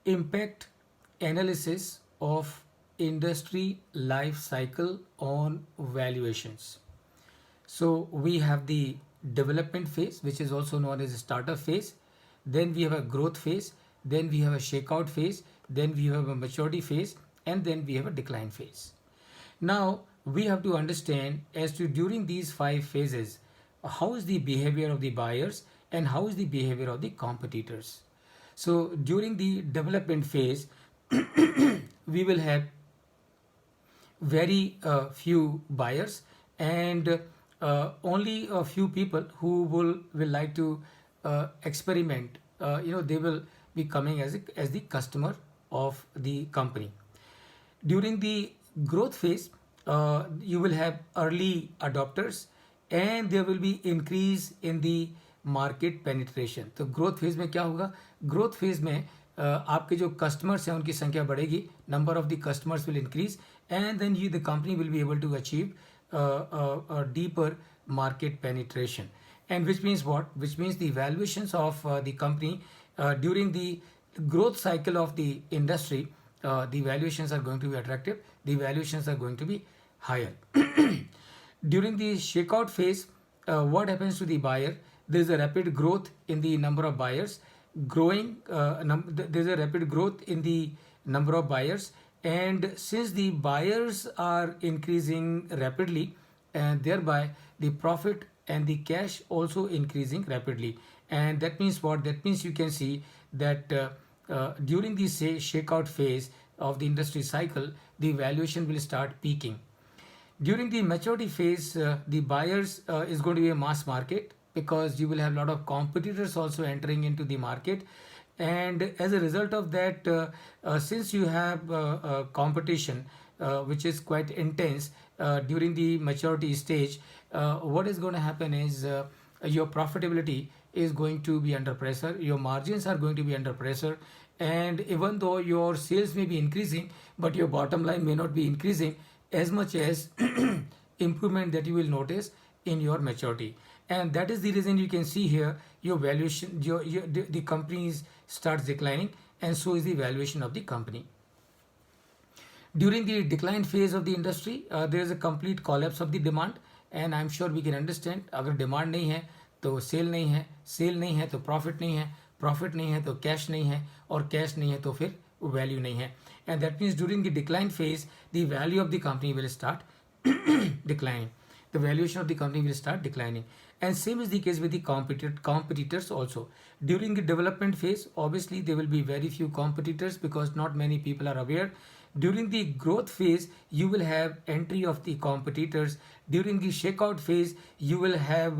impact analysis of industry life cycle on valuations. So we have the development phase, which is also known as a startup phase. Then we have a growth phase. Then we have a shakeout phase. Then we have a maturity phase, and then we have a decline phase. Now we have to understand as to during these five phases, how is the behavior of the buyers and how is the behavior of the competitors. So during the development phase, we will have very few buyers and only a few people who will like to experiment. They will be coming as the customer of the company. During the growth phase, you will have early adopters and there will be increase in the market penetration. तो growth phase में क्या होगा? Growth phase में आपके जो customers हैं उनकी संख्या बढ़ेगी, number of the customers will increase and then the company will be able to achieve a deeper market penetration. And which means what? Which means the valuations of the company during the growth cycle of the industry, the valuations are going to be attractive, the valuations are going to be higher. During the shakeout phase, what happens to the buyer? There is a rapid growth in the number of buyers, there is a rapid growth in the number of buyers, and since the buyers are increasing rapidly, and thereby the profit and the cash also increasing rapidly. And that means what? That means you can see that during the shakeout phase of the industry cycle, the valuation will start peaking. During the maturity phase, the buyers is going to be a mass market because you will have a lot of competitors also entering into the market. And as a result of that, since you have competition which is quite intense during the maturity stage, what is going to happen is your profitability is going to be under pressure, your margins are going to be under pressure, and even though your sales may be increasing, but your bottom line may not be increasing as much as improvement that you will notice in your maturity. And that is the reason you can see here your valuation, the companies starts declining, and so is the valuation of the company. During the decline phase of the industry, there is a complete collapse of the demand, and I'm sure we can understand. अगर demand नहीं है तो sale नहीं है, sale नहीं है तो profit नहीं है, profit नहीं है तो cash नहीं है, और cash नहीं है तो फिर value नहीं है. And that means during the decline phase, the value of the company will start declining. The valuation of the company will start declining. And same is the case with the competitors also. During the development phase, obviously there will be very few competitors because not many people are aware. During the growth phase, you will have entry of the competitors. During the shakeout phase, you will have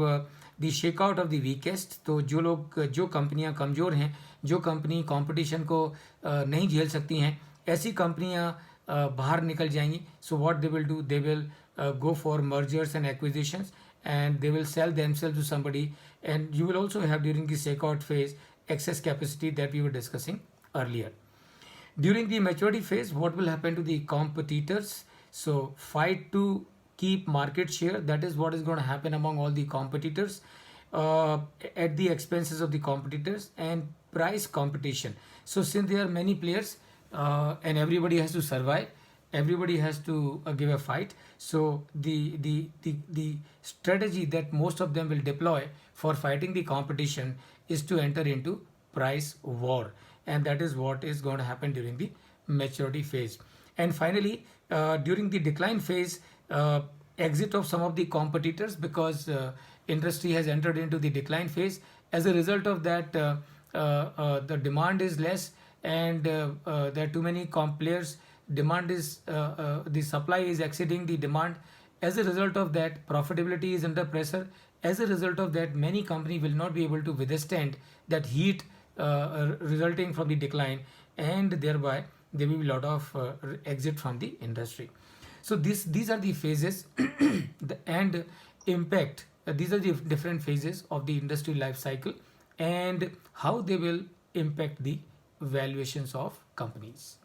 the shakeout of the weakest. तो जो कंपनियां कमज़ोर हैं, जो company competition को नहीं झेल सकती हैं, ऐसी कंपनियां बाहर निकल जाएंगी. So what they will do? They will go for mergers and acquisitions, and they will sell themselves to somebody. And you will also have during the shakeout phase excess capacity that we were discussing earlier. During the maturity phase, what will happen to the competitors? So fight to keep market share. That is what is going to happen among all the competitors at the expenses of the competitors, and price competition. So since there are many players and everybody has to survive, everybody has to give a fight. So the strategy that most of them will deploy for fighting the competition is to enter into price war, and that is what is going to happen during the maturity phase. And finally, during the decline phase, exit of some of the competitors, because industry has entered into the decline phase. As a result of that, the demand is less, and there are too many players. Demand is the supply is exceeding the demand. As a result of that, profitability is under pressure. As a result of that, many companies will not be able to withstand that heat resulting from the decline, and thereby there will be a lot of exit from the industry. So these are the phases and impact. These are the different phases of the industry life cycle and how they will impact the valuations of companies.